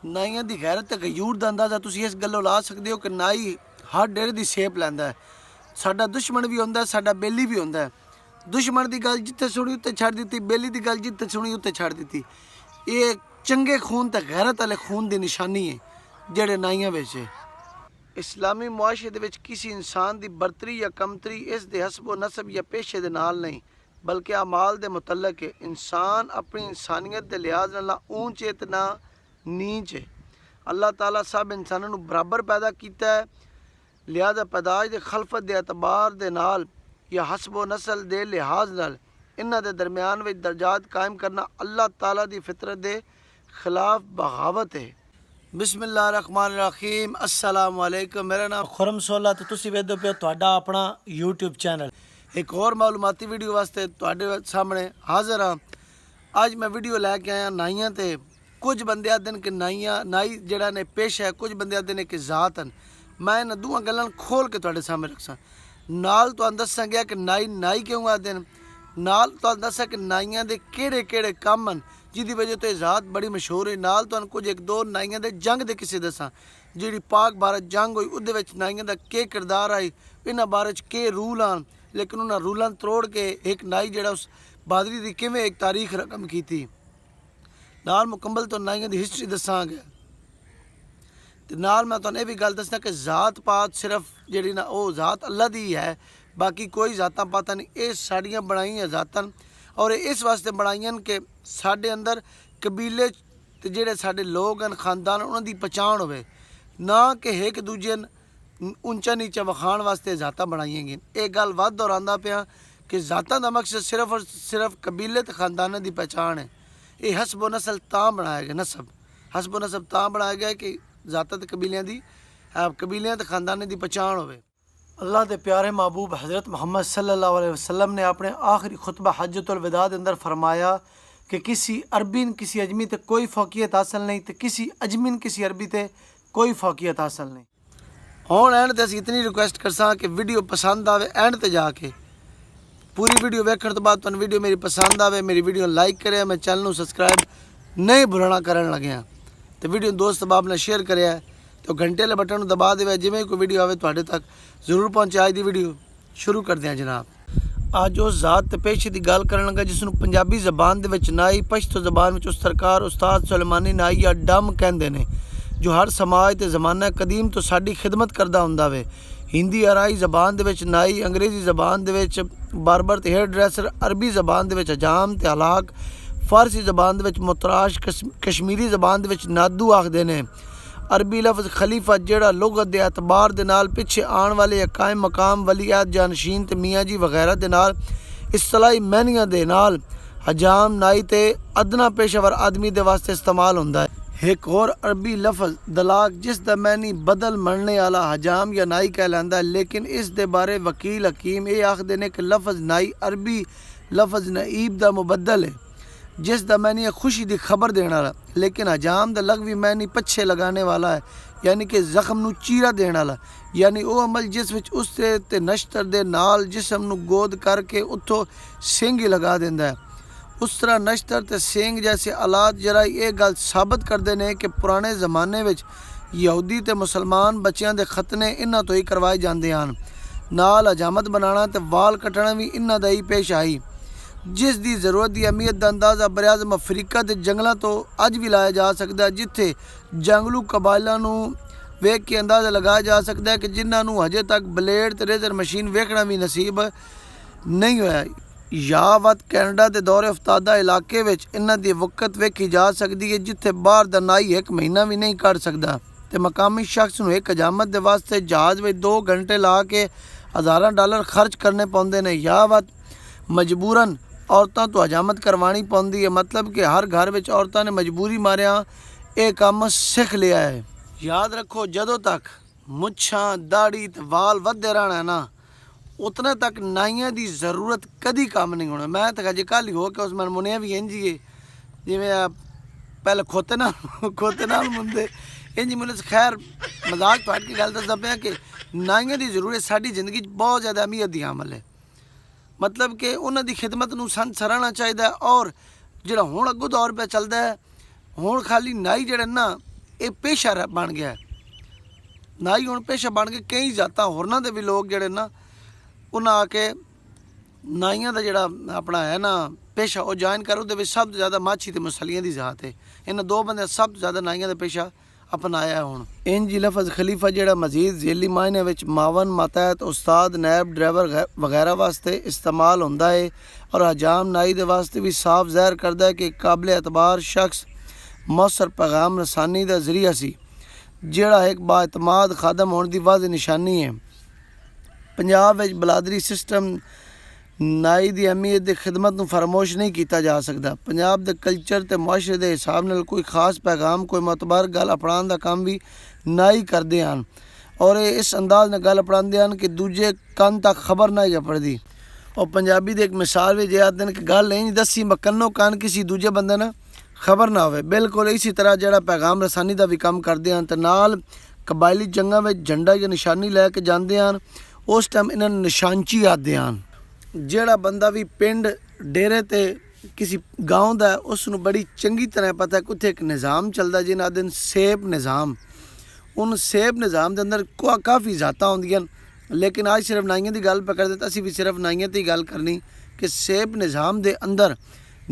ਨਾਈਆਂ ਦੀ ਗੈਰਤ ਤੇ ਗਯੂਰ ਦਾ ਅੰਦਾਜ਼ਾ ਤੁਸੀਂ ਇਸ ਗੱਲੋਂ ਲਾ ਸਕਦੇ ਹੋ ਕਿ ਨਾਈ ਹਰ ਡੇਰੇ ਦੀ ਸ਼ੇਪ ਲੈਂਦਾ ਹੈ। ਸਾਡਾ ਦੁਸ਼ਮਣ ਵੀ ਹੁੰਦਾ, ਸਾਡਾ ਬੇਲੀ ਵੀ ਹੁੰਦਾ। ਦੁਸ਼ਮਣ ਦੀ ਗੱਲ ਜਿੱਥੇ ਸੁਣੀ ਉੱਤੇ ਛੱਡ ਦਿੱਤੀ, ਬੇਲੀ ਦੀ ਗੱਲ ਜਿੱਥੇ ਸੁਣੀ ਉੱਤੇ ਛੱਡ ਦਿੱਤੀ। ਇਹ ਚੰਗੇ ਖੂਨ ਤੇ ਗੈਰਤ ਵਾਲੇ ਖੂਨ ਦੀ ਨਿਸ਼ਾਨੀ ਹੈ ਜਿਹੜੇ ਨਾਈਆਂ ਵਿੱਚ ਹੈ। ਇਸਲਾਮੀ ਮੁਆਸ਼ਰੇ ਦੇ ਵਿੱਚ ਕਿਸੇ ਇਨਸਾਨ ਦੀ ਬਰਤਰੀ ਜਾਂ ਕਮਤਰੀ ਇਸ ਦੇ ਹਸਬ ਨਸਬ ਜਾਂ ਪੇਸ਼ੇ ਦੇ ਨਾਲ ਨਹੀਂ, ਬਲਕਿ ਅਮਾਲ ਦੇ ਮੁਤਲਕ ਹੈ। ਇਨਸਾਨ ਆਪਣੀ ਇਨਸਾਨੀਅਤ ਦੇ ਲਿਹਾਜ਼ ਨਾਲ ਨਾ ਊਂਚ ਹੈ ਤੇ ਨਾ ਨੀਚ ਹੈ। ਅੱਲਾਹ ਤਾਲਾ ਸਭ ਇਨਸਾਨਾਂ ਨੂੰ ਬਰਾਬਰ ਪੈਦਾ ਕੀਤਾ ਹੈ, ਲਿਹਾਜ਼ਾ ਪੈਦਾਇਸ਼ ਦੇ ਖਲਫਤ ਦੇ ਅਤਬਾਰ ਦੇ ਨਾਲ ਜਾਂ ਹਸਬ ਨਸਲ ਦੇ ਲਿਹਾਜ਼ ਨਾਲ ਇਹਨਾਂ ਦੇ ਦਰਮਿਆਨ ਵਿੱਚ ਦਰਜਾਤ ਕਾਇਮ ਕਰਨਾ ਅੱਲਾਹ ਤਾਲਾ ਦੀ ਫਿਤਰਤ ਦੇ ਖਿਲਾਫ ਬਗਾਵਤ ਹੈ। ਬਿਸਮਿल्लाहिर्रहमानिर्रहीम अस्सलाम वालेकुम। मेरा नाम खुरम सोला तो तुसी वेखदे पे ਤੁਹਾਡਾ ਆਪਣਾ YouTube ਚੈਨਲ। एक और मालूमाती वीडियो वास्ते ਤੁਹਾਡੇ ਸਾਹਮਣੇ ਹਾਜ਼ਰ ਹਾਂ। ਅੱਜ ਮੈਂ ਵੀਡੀਓ ਲੈ ਕੇ ਆਇਆ ਨਾਈਆਂ ਤੇ। ਕੁਝ ਬੰਦੇ ਆਖਦੇ ਨੇ ਕਿ ਨਾਈ ਜਿਹੜਾ ਨੇ ਪੇਸ਼ਾ ਹੈ, ਕੁਝ ਬੰਦੇ ਆਖਦੇ ਨੇ ਕਿ ਜ਼ਾਤ ਹਨ। ਮੈਂ ਇਹਨਾਂ ਦੋਵਾਂ ਗੱਲਾਂ ਖੋਲ ਕੇ ਤੁਹਾਡੇ ਸਾਹਮਣੇ ਰੱਖਾਂ। ਨਾਲ ਤੁਹਾਨੂੰ ਦੱਸਾਂਗਾ ਕਿ ਨਾਈ ਕਿਉਂ ਆਖਦੇ ਨੇ, ਨਾਲ ਤੁਹਾਨੂੰ ਦੱਸਾਂ ਕਿ ਨਾਈਆਂ ਦੇ ਕਿਹੜੇ ਕੰਮ ਹਨ ਜਿਹਦੀ ਵਜ੍ਹਾ ਤੋਂ ਇਹ ਜ਼ਾਤ ਬੜੀ ਮਸ਼ਹੂਰ ਹੈ। ਨਾਲ ਤੁਹਾਨੂੰ ਕੁਝ ਇੱਕ ਦੋ ਨਾਈਆਂ ਦੇ ਜੰਗ ਦੇ ਕਿਸੇ ਦੱਸਾਂ, ਜਿਹੜੀ ਪਾਕ ਭਾਰਤ ਜੰਗ ਹੋਈ ਉਹਦੇ ਵਿੱਚ ਨਾਈਆਂ ਦਾ ਕੀ ਕਿਰਦਾਰ ਆਈ, ਇਹਨਾਂ ਬਾਰੇ 'ਚ ਕੀ ਰੂਲ ਆਣ, ਲੇਕਿਨ ਉਹਨਾਂ ਰੂਲਾਂ ਨੂੰ ਤੋੜ ਕੇ ਇੱਕ ਨਾਈ ਜਿਹੜਾ ਉਸ ਬਹਾਦਰੀ ਦੀ ਕਿਵੇਂ ਇੱਕ ਤਾਰੀਖ ਰਕਮ ਕੀਤੀ। ਨਾਲ ਮੁਕੰਮਲ ਤੋਂ ਨਾਈਆਂ ਦੀ ਹਿਸਟਰੀ ਦੱਸਾਂਗੇ ਤੇ ਨਾਲ ਮੈਂ ਤੁਹਾਨੂੰ ਇਹ ਵੀ ਗੱਲ ਦੱਸਣਾ ਕਿ ਜ਼ਾਤ ਪਾਤ ਸਿਰਫ ਜਿਹੜੀ ਨਾ ਉਹ ਜ਼ਾਤ ਅੱਲਾ ਦੀ ਹੈ, ਬਾਕੀ ਕੋਈ ਜ਼ਾਤਾਂ ਪਾਤਾਂ ਨਹੀਂ। ਇਹ ਸਾਡੀਆਂ ਬਣਾਈਆਂ ਜ਼ਾਤਾਂ ਔਰ ਇਸ ਵਾਸਤੇ ਬਣਾਈਆਂ ਕਿ ਸਾਡੇ ਅੰਦਰ ਕਬੀਲੇ ਤੇ ਜਿਹੜੇ ਸਾਡੇ ਲੋਕ ਹਨ, ਖਾਨਦਾਨ, ਉਹਨਾਂ ਦੀ ਪਛਾਣ ਹੋਵੇ, ਨਾ ਕਿ ਇੱਕ ਦੂਜੇ ਉੱਚਾ ਨੀਚਾ ਵਿਖਾਉਣ ਵਾਸਤੇ ਜ਼ਾਤਾਂ ਬਣਾਈਆਂ ਗਈਆਂ। ਇਹ ਗੱਲ ਵੱਧ ਦੁਹਰਾਉਂਦਾ ਪਿਆ ਕਿ ਜ਼ਾਤਾਂ ਦਾ ਮਕਸਦ ਸਿਰਫ ਔਰ ਸਿਰਫ ਕਬੀਲੇ ਤੇ ਖਾਨਦਾਨਾਂ ਦੀ ਪਛਾਣ ਹੈ। ਇਹ ਹਸਬ ਨਸਲ ਤਾਂ ਬਣਾਇਆ ਗਿਆ, ਹਸਬ ਨਸਬ ਤਾਂ ਬਣਾਇਆ ਗਿਆ ਕਿ ਜ਼ਾਤਾਂ ਤੇ ਕਬੀਲਿਆਂ ਤੇ ਖਾਨਦਾਨਾਂ ਦੀ ਪਛਾਣ ਹੋਵੇ। अल्लाह के प्यारे महबूब हज़रत मोहम्मद सल्लल्लाहु अलैहि वसल्लम ने अपने आखिरी खुतबा हज्जतुल विदा के अंदर फरमाया कि किसी अरबी ने किसी अजमी ते कोई फौकियत हासिल नहीं, तो किसी अजमी ने किसी अरबी ते कोई फौकियत हासिल नहीं। हुण एंड ते असीं इतनी रिक्वेस्ट करसां कि वीडियो पसंद आवे, एंड ते जाके पूरी वीडियो वेखण तो बाद तुहानूं वीडियो मेरी पसंद आवे, मेरी वीडियो लाइक करे, मैं चैनल नूं सबसक्राइब नहीं भुलना करन लग्या, तो वीडियो दोस्त बाब ने शेयर करे तो घंटे वाले बटन को दबा दे, जिमें कोई वीडियो आए तुहाडे तक जरूर पहुँचे। अज की वीडियो शुरू करते हैं जनाब। अज उस ज़ात ते पेशे की गल करन लगा जिसनूं पंजाबी जबान दे विच नाई, पश्तो जबान में उस सरकार उस्ताद सुलेमानी नाई या डम कहंदे ने, जो हर समाज ते ज़माना कदीम तो साडी खिदमत करदा हुंदा वे। हिंदी अराई जबान दे विच नाई, अंग्रेज़ी जबान दे विच बारबर ते हेयर ड्रैसर, अरबी जबान दे विच हजाम ते हलाक, फारसी जबान दे विच मुतराश, कश्मीरी जबान दे विच नादू आखदे ने। अरबी लफ्ज़ खलीफा जिहड़ा लुगत के एतबार दे नाल पिछे आने वाले या कायम मकाम वलीआत जानशीन ते मियाँ जी वगैरह दे नाल इस्तिलाही मैनियां दे नाल हजाम नाई ते अदना पेशावर आदमी दे वास्ते इस्तेमाल होंदा है। एक और अरबी लफ्ज़ दलाक जिस दा मैनी बदल मनने वाला हजाम या नाई कहलांदा है, लेकिन इस दे बारे वकील हकीम ये आखदे ने कि लफ्ज़ नाई अरबी लफ्ज़ नईब दा मुबद्दल है जिस दा मैनी खुशी की खबर देने वाला, लेकिन हजाम दा लघवी मैनी पछे लगाने वाला है, यानी कि जख्म नूं चीरा देने वाला, यानी वो अमल जिस विच उसते ते नश्तर दे नाल जिसम नूं गोद करके उत्थों सिंग ही लगा देंदा है। उस तरह नश्तर ते सिंग जैसे आलात जरा ये गल साबित करते हैं कि पुराने ज़माने विच यहूदी ते मुसलमान बच्चों के खतने इन्हां तो ही करवाए जाते हैं। नाल हजामत बनाना ते वाल कटना भी इन्हां दा ही पेश आई, जिस दी ज़रूरत की अहमियत का अंदाज़ा बरआज़म अफ्रीका के जंगलों तो अज भी लाया जा सकता है, जिथे जंगलू कबायलों वेख के अंदाज़ा लगाया जा सकता है कि जिन्होंने हजे तक ब्लेड ते रेजर मशीन वेखना भी नसीब नहीं होया। यावत कैनेडा के दौरे अफ्तादा इलाके विच इन्हां दी वक़्त वेखी जा सकती है, जिथे बाहर दा नाई एक महीना भी नहीं कट सकता, तो मकामी शख्स नूं एक हजामत के वास्ते जहाज़ में 2 घंटे ला के हज़ारां डॉलर खर्च करने पौंदे ने। यावत मजबूरन औरतों तो हजामत करवानी पौंदी है, मतलब कि हर घर में औरतों ने मजबूरी मारिया ये काम सीख लिया है। याद रखो जदों तक मुछां दाढ़ी ते वाल वधदे रहना है ना, उतने तक नाइयां की जरूरत कभी काम नहीं होना। मैं तो अजे कल ही हो के उस मन मुनिया भी इंज ही जिमें पहले खोते नाल मुंदे इंज मुने। खैर मजाक तो हट के गल दसदा पिया कि नाइयां की जरूरत साडी जिंदगी बहुत ज़्यादा अहमियत दी अमल है, मतलब कि उन्होंने खिदमत नूं सन सराहना चाहिए। और जो हुण अगों दौर पे चलता है, हुण खाली नाई जिहड़े ना ਇਹ ਪੇਸ਼ਾ ਬਣ ਗਿਆ। ਨਾਈ ਹੁਣ ਪੇਸ਼ਾ ਬਣ ਕੇ ਕਈ ਜਾਤਾਂ ਹੋਰਨਾਂ ਦੇ ਵੀ ਲੋਕ ਜਿਹੜੇ ਨਾ ਉਹਨਾਂ ਆ ਕੇ ਨਾਈਆਂ ਦਾ ਜਿਹੜਾ ਆਪਣਾ ਹੈ ਨਾ ਪੇਸ਼ਾ ਉਹ ਜੁਆਇਨ ਕਰ। ਉਹਦੇ ਵਿੱਚ ਸਭ ਤੋਂ ਜ਼ਿਆਦਾ ਮਾਛੀ ਤੇ ਮੁਸਲੀਆਂ ਦੀ ਜ਼ਾਤ ਹੈ। ਇਹਨਾਂ ਦੋ ਬੰਦੇ ਸਭ ਤੋਂ ਜ਼ਿਆਦਾ ਨਾਈਆਂ ਦਾ ਪੇਸ਼ਾ अपनाया। ਹੁਣ ਇੰਜ ਲਫ਼ਜ਼ ਖਲੀਫਾ ਜਿਹੜਾ ਮਜ਼ੀਦ ਜ਼ੇਲੀ ਮਾਇਨੇ ਵਿੱਚ ਮਾਵਨ, ਮਾਤਹਿਤ, ਉਸਤਾਦ, ਨੈਬ, ਡਰਾਈਵਰ ਵਗੈਰਾ ਵਾਸਤੇ ਇਸਤੇਮਾਲ ਹੁੰਦਾ ਹੈ ਔਰ ਹਜਾਮ ਨਾਈ ਦੇ ਵਾਸਤੇ ਵੀ ਸਾਫ਼ ਜ਼ਾਹਿਰ ਕਰਦਾ ਹੈ ਕਿ ਕਾਬਿਲ एतबार शख्स मौसर पैगाम रसानी का जरिया सी ਜਿਹੜਾ एक बाएतमाद खादम होने की वाज़ निशानी है। पंजाब विच बलादरी सिस्टम नाई की अहमियत की खिदमत को फरामोश नहीं किया जा सकता। पंजाब के कल्चर ते मुआशरे के हिसाब नाल कोई खास पैगाम, कोई मोतबर गल अपनाने का काम भी नाई करते हैं और इस अंदाज में गल अपनाते हैं कि दूजे कन तक खबर ना जपड़ती। और पंजाबी की एक मिसाल भी याद हैं कि गल नहीं दसी मकन्नो कन किसी दूजे बंदे ने खबर ना हो। बिल्कुल इसी तरह जड़ा पैगाम रसानी का भी काम करते हैं तो नाल कबायली जंगा में झंडा या निशानी लैके जाते हैं। उस टाइम इन्हें निशानची आते हैं। ਜਿਹੜਾ ਬੰਦਾ ਵੀ ਪਿੰਡ ਡੇਰੇ ਤੇ ਕਿਸੇ गाँव ਦਾ ਉਸ ਨੂੰ ਬੜੀ ਚੰਗੀ ਤਰ੍ਹਾਂ ਪਤਾ ਕਿ ਉੱਥੇ ਇੱਕ ਨਿਜ਼ਾਮ ਚੱਲਦਾ ਜਿਹਨਾਂ ਦਿਨ ਸੇਬ ਨਿਜ਼ਾਮ। उन सेब निज़ाम के अंदर काफ़ी ज़ातां होंदियां, लेकिन आज सिर्फ नाइयां की गल पकड़ दे, असीं भी सिर्फ नाइयां की गल करनी कि सेब निज़ाम के अंदर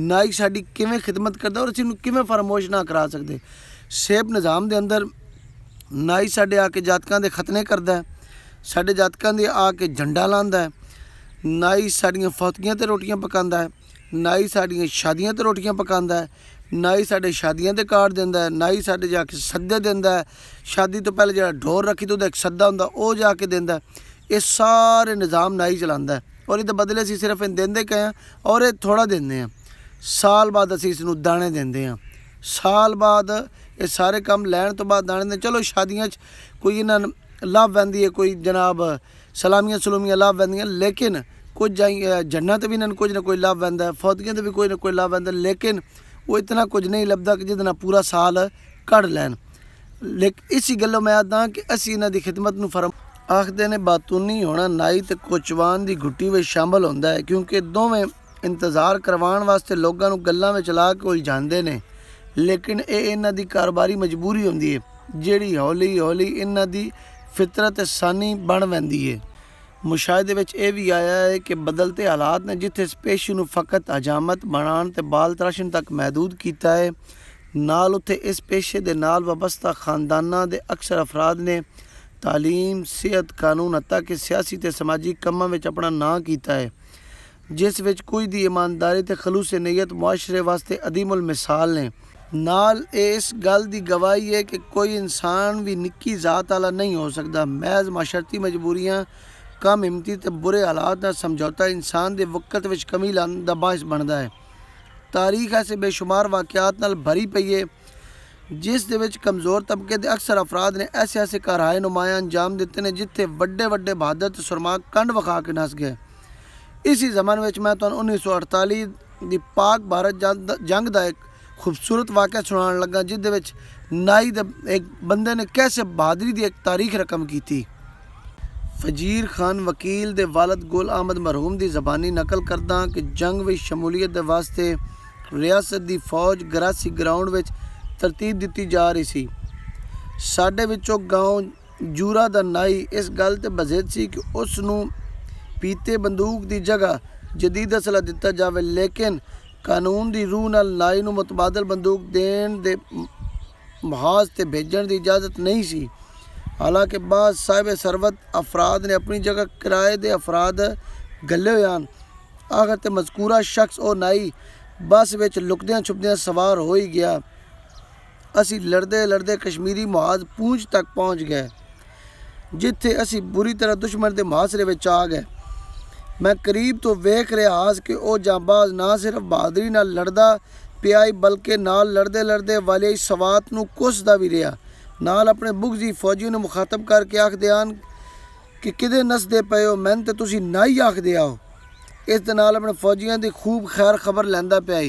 नाई साडी किवें खिदमत करदा और असीं किवें फरामोश ना करा सकते। सेब निज़ाम के अंदर नाई साडे आके जातकां दे खतने करदा है, साडे जातकां दे आके झंडा लांदा है, नाई साडियां फौतियां ते रोटियां पकांदा है, नाई साडियां शादियां ते रोटियां पकांदा है, नाई साडे शादियां ते कार्ड दिंदा है, नाई साडे जाके सद्दे दिंदा है, शादी तो पहले जो ढोर रखी तो एक सद्दा हुंदा वो जाके दिंदा है। ये सारे निज़ाम नाई चलांदा है और ये बदले असीं सिर्फ इन देंदे कहे हैं और ये थोड़ा देंदे हैं। साल बाद असीं इसनूं दाने देंदे हैं, साल बाद ये सारे काम लैण तो बाद दाने देंदे। चलो शादियां कोई इन्हां लाभ वैंदी है, कोई जनाब सलामियां सलूमियां लाभ वैंदियां, लेकिन कुछ जन्नत भी इन्हां कुछ ना कोई लाभ वैंदा है, फौतियां ते भी कोई ना कोई लाभ वैंदा, लेकिन वो इतना कुछ नहीं लभदा कि जिहदे नाल पूरा साल कढ़ लैन। लेकिन इसी गल्लों मैं आखदा कि असीं इन्हां दी खिदमत नूं फरम आखदे ने बातूनी होना नाई ते कोचवान दी गुट्टी विच शामिल हुंदा है, क्योंकि दोवें इंतज़ार करवाउण वास्ते लोकां नूं गल्लां विच ला के उलझांदे ने, लेकिन ये इन्हां दी कारोबारी मजबूरी हुंदी है जिहड़ी हौली हौली इन्हां दी फितरत सानी बन वैंदी है। मुशाहिदे विच यह भी आया है कि बदलते हालात ने जिथे इस पेशे नूं फ़कत हजामत बनाण ते बाल तराशण तक महदूद किया है, नाल उत्थे इस पेशे दे नाल वाबस्ता खानदानां दे अक्सर अफराद ने तालीम, सेहत, कानून हत्ता कि सियासी ते समाजी कामां विच अपना नां कीता है, जिस विच कुछ दी ईमानदारी ते खलूस नीयत मुआशरे वास्ते अदीमुल मिसाल ने। नाल इस गल दी गवाही है कि कोई इंसान भी निक्की जात वाला नहीं हो सकता। महज माशरती मजबूरियां, कम हिम्मती ते बुरे हालात का समझौता इंसान के वक़्त विच कमी लाने का बायस बनता है। तारीख ऐसे बेशुमार वाक़यात नाल भरी पई है जिस दे विच कमज़ोर तबके के अक्सर अफराद ने ऐसे ऐसे कारहाए नुमाया अंजाम दिते हैं जिथे वड्डे वड्डे बहादुर ते सुरमाग कंड विखा के नस गए। इसी जमान विच मैं तुहानूं 1948 की पाक भारत जंग का एक खूबसूरत वाक़या सुनाने लगा, जिस विच नाई दे एक बंदे ने कैसे बहादरी की एक तारीख रकम की थी। फजीर खान वकील दे वालद गुल अहमद मरहूम की ज़बानी नकल करदा कि जंग विच शमूलीयत दे वास्ते रियासत की फौज गरासी ग्राउंड विच तरतीब दी जा रही सी। साडे विचों गाँव जूरा दा नाई इस गल ते बज़ेद सी कि उस नूं पीते बंदूक की जगह जदीद असला दिता जावे, लेकिन कानून की रूह नाल नाई नूं मुतबादल बंदूक देण दे महाज ते भेजण की इजाज़त नहीं सी। हालांकि बाद साहिब सरवत अफराद ने अपनी जगह किराए के अफराद गले हुए हैं। आखिर ते मजकूरा शख्स और नाई बस विच लुकदियां छुपदियां सवार हो ही गया। असी लड़दे लड़दे कश्मीरी मुहाज पूंछ तक पहुँच गए, जिथे असी बुरी तरह दुश्मन के मुहासरे विच आ गए। मैं करीब तो वेख रहा हास कि वह जांबाज ना सिर्फ बहादरी नाल लड़दा पिया, बल्कि नाल लड़दे लड़दे वाले सवात नूं कुसदा भी रहा, नाल अपने बुगजी फौजियों ने मुखातब करके आखदे आन कि किदे नसदे पे हो, मैन ते तुसी नाई आखदे आओ। इस दे नाल अपने फौजियों की खूब खैर खबर लैंदा पिया,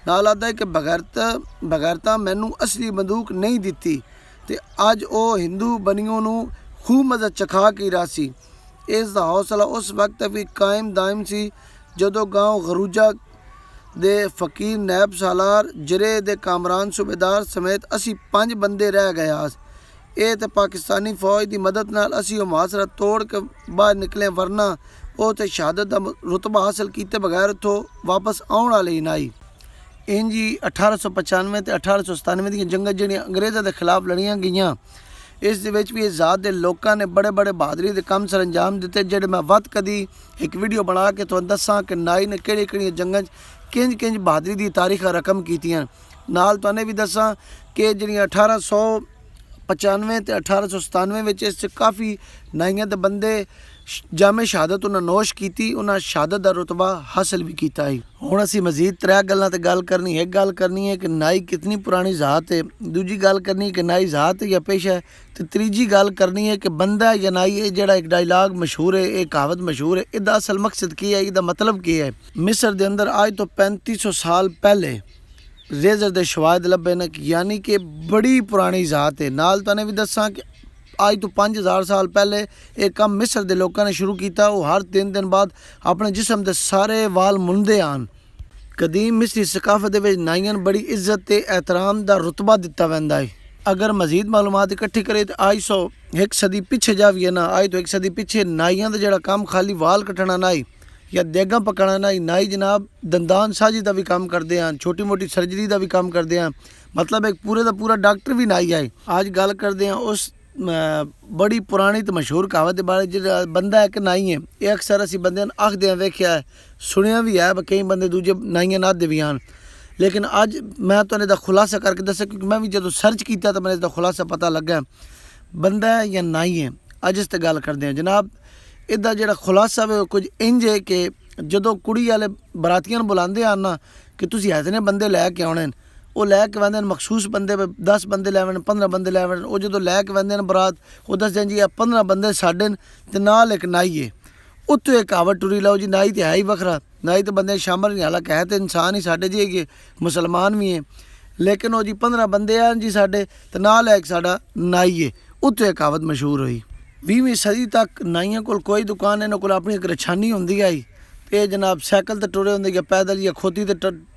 नाल आखदा है कि बगैरता मैनू असली बंदूक नहीं दिती ते अज वो हिंदू बनियों नूं खूब मदद चखा के रासी। इस दा हौसला उस वक्त भी कायम दायम सी जदों गाँव गरूजा ਦੇ ਫਕੀਰ ਨੈਬ ਸਾਲਾਰ ਜਰੇ ਦੇ ਕਾਮਰਾਨ ਸੂਬੇਦਾਰ ਸਮੇਤ ਅਸੀਂ 5 ਬੰਦੇ ਰਹਿ ਗਏ ਆਸ। ਇਹ ਤੇ ਪਾਕਿਸਤਾਨੀ ਫੌਜ ਦੀ ਮਦਦ ਨਾਲ ਅਸੀਂ ਉਹ ਮੁਹਾਸਰਾ ਤੋੜ ਕੇ ਬਾਹਰ ਨਿਕਲੇ, ਵਰਨਾ ਉਹ ਤੇ ਸ਼ਹਾਦਤ ਦਾ ਰੁਤਬਾ ਹਾਸਲ ਕੀਤੇ ਬਗੈਰ ਉੱਥੋਂ ਵਾਪਸ ਆਉਣ ਵਾਲੇ ਹੀ ਨਹੀਂ। ਇੰਜ ਹੀ 1895 ਤੇ 1897 ਦੀਆਂ ਜੰਗਾਂ ਜਿਹੜੀਆਂ ਅੰਗਰੇਜ਼ਾਂ ਦੇ ਖਿਲਾਫ ਲੜੀਆਂ ਗਈਆਂ, ਇਸ ਦੇ ਵਿੱਚ ਵੀ ਆਜ਼ਾਦ ਦੇ ਲੋਕਾਂ ਨੇ ਬੜੇ ਬੜੇ ਬਹਾਦਰੀ ਦੇ ਕੰਮ ਸਰ ਅੰਜਾਮ ਦਿੱਤੇ, ਜਿਹੜੇ ਮੈਂ ਵੱਧ ਕਦੀ ਇੱਕ ਵੀਡੀਓ ਬਣਾ ਕੇ ਤੁਹਾਨੂੰ ਦੱਸਾਂ ਕਿ ਨਾਈ ਨੇ ਕਿਹੜੀਆਂ ਕਿਹੜੀਆਂ ਜੰਗਾਂ 'ਚ ਕਿੰਝ ਬਹਾਦਰੀ ਦੀ ਤਾਰੀਖਾਂ ਰਕਮ ਕੀਤੀਆਂ। ਨਾਲ ਤੁਹਾਨੂੰ ਵੀ ਦੱਸਾਂ ਕਿ ਜਿਹੜੀਆਂ 1895 ਤੇ 1897 ਵਿੱਚ ਇਸ 'ਚ ਕਾਫੀ ਨਾਈਆਂ ਦੇ ਬੰਦੇ ਜਾਮੇ ਸ਼ਹਾਦਤ ਉਹਨਾਂ ਨੋਸ਼ ਕੀਤੀ, ਉਹਨਾਂ ਸ਼ਹਾਦਤ ਦਾ ਰੁਤਬਾ ਹਾਸਲ ਵੀ ਕੀਤਾ ਹੈ। ਹੁਣ ਅਸੀਂ ਮਜ਼ੀਦ 3 ਗੱਲਾਂ ਤੇ ਗੱਲ ਕਰਨੀ ਹੈ। ਇੱਕ ਗੱਲ ਕਰਨੀ ਹੈ ਕਿ ਨਾਈ ਕਿਤਨੀ ਪੁਰਾਣੀ ਜ਼ਾਤ ਹੈ, ਦੂਜੀ ਗੱਲ ਕਰਨੀ ਹੈ ਕਿ ਨਾਈ ਜ਼ਾਤ ਹੈ ਜਾਂ ਪੇਸ਼ਾ ਹੈ, ਤੇ ਤੀਜੀ ਗੱਲ ਕਰਨੀ ਹੈ ਕਿ ਬੰਦਾ ਜਾਂ ਨਾਈ ਇਹ ਜਿਹੜਾ ਇੱਕ ਡਾਇਲਾਗ ਮਸ਼ਹੂਰ ਹੈ, ਇਹ ਕਹਾਵਤ ਮਸ਼ਹੂਰ ਹੈ, ਇਹਦਾ ਅਸਲ ਮਕਸਦ ਕੀ ਹੈ, ਇਹਦਾ ਮਤਲਬ ਕੀ ਹੈ। ਮਿਸਰ ਦੇ ਅੰਦਰ ਅੱਜ ਤੋਂ 3500 ਸਾਲ ਪਹਿਲੇ ਰੇਜ਼ਰ ਦੇ ਸ਼ਵਾਇਦ ਲੱਭੇ ਨੇ, ਯਾਨੀ ਕਿ ਬੜੀ ਪੁਰਾਣੀ ਜ਼ਾਤ ਹੈ। ਨਾਲ ਤੁਹਾਨੂੰ ਵੀ ਦੱਸਾਂ ਕਿ ਅੱਜ ਤੋਂ 5000 ਸਾਲ ਪਹਿਲੇ ਇਹ ਕੰਮ ਮਿਸਰ ਦੇ ਲੋਕਾਂ ਨੇ ਸ਼ੁਰੂ ਕੀਤਾ। ਉਹ ਹਰ 3 ਦਿਨ ਬਾਅਦ ਆਪਣੇ ਜਿਸਮ ਦੇ ਸਾਰੇ ਵਾਲ ਮੁੰਨਦੇ ਹਨ। ਕਦੀਮ ਮਿਸਰੀ ਸਕਾਫਤ ਦੇ ਵਿੱਚ ਨਾਈਆਂ ਨੂੰ ਬੜੀ ਇੱਜ਼ਤ ਤੇ ਇਹਤਰਾਮ ਦਾ ਰੁਤਬਾ ਦਿੱਤਾ ਵੈਂਦਾ ਹੈ। ਅਗਰ ਮਜ਼ੀਦ ਮਾਲੂਮਾਤ ਇਕੱਠੀ ਕਰੇ ਤਾਂ ਅੱਜ ਸੌ 1 ਸਦੀ ਪਿੱਛੇ ਜਾਵੀਏ ਨਾ, ਅੱਜ ਤੋਂ 1 ਸਦੀ ਪਿੱਛੇ ਨਾਈਆਂ ਦਾ ਜਿਹੜਾ ਕੰਮ ਖਾਲੀ ਵਾਲ ਕੱਟਣਾ ਨਹੀਂ ਜਾਂ ਦੇਗਾਂ ਪਕਾਉਣਾ ਨਹੀਂ, ਨਾਈ ਜਨਾਬ ਦੰਦਾਨ ਸਾਜੀ ਦਾ ਵੀ ਕੰਮ ਕਰਦੇ ਹਨ, ਛੋਟੀ ਮੋਟੀ ਸਰਜਰੀ ਦਾ ਵੀ ਕੰਮ ਕਰਦੇ ਹਨ। ਮਤਲਬ ਇੱਕ ਪੂਰੇ ਦਾ ਪੂਰਾ ਡਾਕਟਰ ਵੀ ਨਾਈ ਹੈ। ਅੱਜ ਗੱਲ ਕਰਦੇ ਹਾਂ ਉਸ ਬੜੀ ਪੁਰਾਣੀ ਤੇ ਮਸ਼ਹੂਰ ਕਹਾਵਤ ਦੇ ਬਾਰੇ, ਜਿਹੜਾ ਬੰਦਾ ਇੱਕ ਨਾਈ ਹੈ। ਇਹ ਅਕਸਰ ਅਸੀਂ ਬੰਦਿਆਂ ਨੂੰ ਆਖਦਿਆਂ ਵੇਖਿਆ ਹੈ, ਸੁਣਿਆ ਵੀ ਹੈ, ਕਈ ਬੰਦੇ ਦੂਜੇ ਨਾਈਆਂ ਨਾਦੇ ਵੀ ਹਨ। ਲੇਕਿਨ ਅੱਜ ਮੈਂ ਤੁਹਾਨੂੰ ਇਹਦਾ ਖੁਲਾਸਾ ਕਰਕੇ ਦੱਸਿਆ, ਕਿਉਂਕਿ ਮੈਂ ਵੀ ਜਦੋਂ ਸਰਚ ਕੀਤਾ ਤਾਂ ਮੈਨੂੰ ਇਸਦਾ ਖੁਲਾਸਾ ਪਤਾ ਲੱਗਾ ਬੰਦਾ ਹੈ ਜਾਂ ਨਾਈ ਹੈ। ਅੱਜ ਇਸ 'ਤੇ ਗੱਲ ਕਰਦੇ ਹਾਂ ਜਨਾਬ। ਇਹਦਾ ਜਿਹੜਾ ਖੁਲਾਸਾ ਵੇ ਉਹ ਕੁਝ ਇੰਝ ਹੈ ਕਿ ਜਦੋਂ ਕੁੜੀ ਵਾਲੇ ਬਰਾਤੀਆਂ ਨੂੰ ਬੁਲਾਉਂਦੇ ਹਨ ਨਾ ਕਿ ਤੁਸੀਂ ਇਤਨੇ ਬੰਦੇ ਲੈ ਕੇ ਆਉਣੇ, ਉਹ ਲੈ ਕੇ ਆਉਂਦੇ ਨੇ ਮਖਸੂਸ ਬੰਦੇ, 10 ਬੰਦੇ ਲੈ ਆਉਣ, 15 ਬੰਦੇ ਲੈ ਆਉਣ। ਉਹ ਜਦੋਂ ਲੈ ਕੇ ਆਉਂਦੇ ਨੇ ਬਰਾਤ, ਉਹ ਦੱਸਦੇ ਜੀ ਇਹ 15 ਬੰਦੇ ਸਾਡੇ ਤੇ ਨਾਲ ਇੱਕ ਨਾਈ ਹੈ। ਉੱਤੋਂ ਇੱਕ ਕਹਾਵਤ ਟੁਰੀ ਲਾਓ ਜੀ, ਨਾਈ ਤੇ ਹੈ ਹੀ ਵੱਖਰਾ, ਨਾਈ ਤੇ ਬੰਦੇ ਸ਼ਾਮਲ ਨਹੀਂ, ਹਾਲਾਂਕਿ ਹੈ ਤੇ ਇਨਸਾਨ ਹੀ ਸਾਡੇ ਜੀ ਹੈਗੇ, ਮੁਸਲਮਾਨ ਵੀ ਹੈ, ਲੇਕਿਨ ਉਹ ਜੀ 15 ਬੰਦੇ ਆ ਜੀ ਸਾਡੇ ਤੇ ਨਾਲ ਇੱਕ ਸਾਡਾ ਨਾਈ ਹੈ। ਉੱਤੋਂ ਇੱਕ ਕਹਾਵਤ ਮਸ਼ਹੂਰ ਹੋਈ। 20ਵੀਂ ਸਦੀ ਤੱਕ ਨਾਈਆਂ ਕੋਲ ਕੋਈ ਦੁਕਾਨ, ਇਹਨਾਂ ਕੋਲ ਆਪਣੀ ਇੱਕ ਰਛਾਨੀ ਹੁੰਦੀ ਆਈ। ਇਹ ਜਨਾਬ ਸਾਈਕਲ ਤੇ ਟੁਰੇ ਹੁੰਦੇ ਜਾਂ ਪੈਦਲ ਜਾਂ ਖੋਤੀ ਤੇ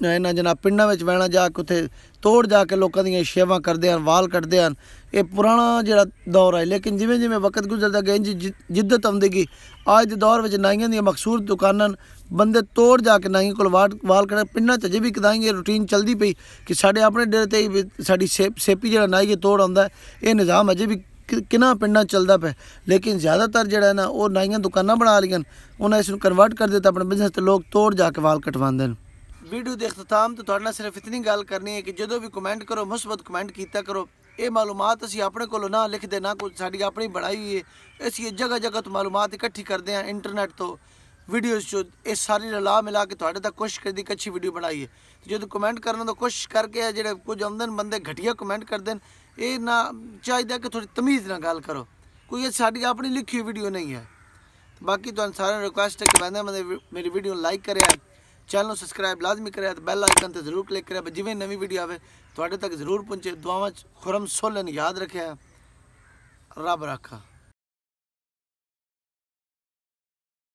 ਇਹਨਾਂ ਜਨਾਬ ਪਿੰਡਾਂ ਵਿੱਚ ਵਹਿਣਾ ਜਾ ਕੇ ਉੱਥੇ ਤੋੜ ਜਾ ਕੇ ਲੋਕਾਂ ਦੀਆਂ ਸੇਵਾ ਕਰਦੇ ਹਨ, ਵਾਲ ਕੱਢਦੇ ਹਨ। ਇਹ ਪੁਰਾਣਾ ਜਿਹੜਾ ਦੌਰ ਹੈ। ਲੇਕਿਨ ਜਿਵੇਂ ਜਿਵੇਂ ਵਕਤ ਗੁਜ਼ਰਦਾ ਗਿਆ ਜਿੱਦਤ ਆਉਂਦੀ ਗਈ, ਅੱਜ ਦੇ ਦੌਰ ਵਿੱਚ ਨਾਈਆਂ ਦੀਆਂ ਮਖਸੂਸ ਦੁਕਾਨਾਂ, ਬੰਦੇ ਤੋੜ ਜਾ ਕੇ ਨਾਈਆਂ ਕੋਲ ਵਾਲ ਕੱਢ। ਪਿੰਡਾਂ 'ਚ ਅਜੇ ਵੀ ਕਦਾਈ ਇਹ ਰੂਟੀਨ ਚੱਲਦੀ ਪਈ ਕਿ ਸਾਡੇ ਆਪਣੇ ਡੇਰੇ 'ਤੇ ਹੀ ਸਾਡੀ ਸੇਪੀ ਜਿਹੜਾ ਨਾਈ ਤੋੜ ਆਉਂਦਾ, ਇਹ ਨਿਜ਼ਾਮ ਅਜੇ ਵੀ ਕਿੰਨਾ ਪਿੰਡਾਂ ਚੱਲਦਾ ਪਿਆ। ਲੇਕਿਨ ਜ਼ਿਆਦਾਤਰ ਜਿਹੜਾ ਨਾ ਉਹ ਨਾਈਆਂ ਦੁਕਾਨਾਂ ਬਣਾ ਲਈਆਂ, ਉਹਨਾਂ ਇਸ ਨੂੰ ਕਨਵਰਟ ਕਰ ਦਿੱਤਾ ਆਪਣੇ ਬਿਜ਼ਨਸ, ਤੇ ਲੋਕ ਤੋੜ ਜਾ ਕੇ ਵਾਲ ਕਟਵਾਉਂਦੇ ਨੇ। ਵੀਡੀਓ ਦੇ ਅਖਤਾਮ ਤੇ ਤੁਹਾਡੇ ਨਾਲ ਸਿਰਫ ਇਤਨੀ ਗੱਲ ਕਰਨੀ ਹੈ ਕਿ ਜਦੋਂ ਵੀ ਕਮੈਂਟ ਕਰੋ ਮੁਸਬਤ ਕਮੈਂਟ ਕੀਤਾ ਕਰੋ। ਇਹ ਮਾਲੂਮਾਤ ਅਸੀਂ ਆਪਣੇ ਕੋਲੋਂ ਨਾ ਲਿਖਦੇ, ਨਾ ਕੋਈ ਸਾਡੀ ਆਪਣੀ ਬਣਾਈ ਹੋਈ ਹੈ। ਅਸੀਂ ਇਹ ਜਗ੍ਹਾ ਜਗ੍ਹਾ ਤੋਂ ਮਾਲੂਮਾਤ ਇਕੱਠੀ ਕਰਦੇ ਹਾਂ ਇੰਟਰਨੈਟ ਤੋਂ, ਵੀਡੀਓਜ਼ 'ਚੋਂ। ਇਹ ਸਾਰੀ ਰਲਾ ਮਿਲਾ ਕੇ ਤੁਹਾਡੇ ਤੱਕ ਕੋਸ਼ਿਸ਼ ਕਰਦੀ ਇੱਕ ਅੱਛੀ ਵੀਡੀਓ ਬਣਾਈ ਹੈ। ਜਦੋਂ ਕਮੈਂਟ ਕਰਨ ਦੀ ਕੋਸ਼ਿਸ਼ ਕਰਕੇ ਜਿਹੜੇ ਕੁਝ ਆਉਂਦੇ ਨੇ ਬੰਦੇ ਘਟੀਆ ਕਮੈਂਟ ਕਰਦੇ ਨੇ, ਇਹ ਨਾ ਚਾਹੀਦਾ ਕਿ ਥੋੜੀ ਤਮੀਜ਼ ਨਾਲ ਗੱਲ ਕਰੋ, ਕੋਈ ਇਹ ਸਾਡੀ ਆਪਣੀ ਲਿਖੀ ਹੋਈ ਵੀਡੀਓ ਨਹੀਂ ਹੈ। ਬਾਕੀ ਤੁਹਾਨੂੰ ਸਾਰਿਆਂ ਨੂੰ ਰਿਕੁਐਸਟ ਹੈ ਕਿ ਬੰਦੇ ਮੇਰੀ ਵੀਡੀਓ ਨੂੰ ਲਾਈਕ ਕਰਿਆ, ਚੈਨਲ ਨੂੰ ਸਬਸਕ੍ਰਾਈਬ ਲਾਜ਼ਮੀ ਕਰਿਆ, ਤੇ ਬੈਲ ਆਈਕਨ ਤੇ ਜ਼ਰੂਰ ਕਲਿੱਕ ਕਰਿਆ, ਜਿਵੇਂ ਨਵੀਂ ਵੀਡੀਓ ਆਵੇ ਤੁਹਾਡੇ ਤੱਕ ਜ਼ਰੂਰ ਪਹੁੰਚੇ। ਦੁਆਵਾਂ 'ਚ ਖੁਰਮ ਸੋਲਨ ਯਾਦ ਰੱਖਿਆ। ਰੱਬ ਰੱਖਾ।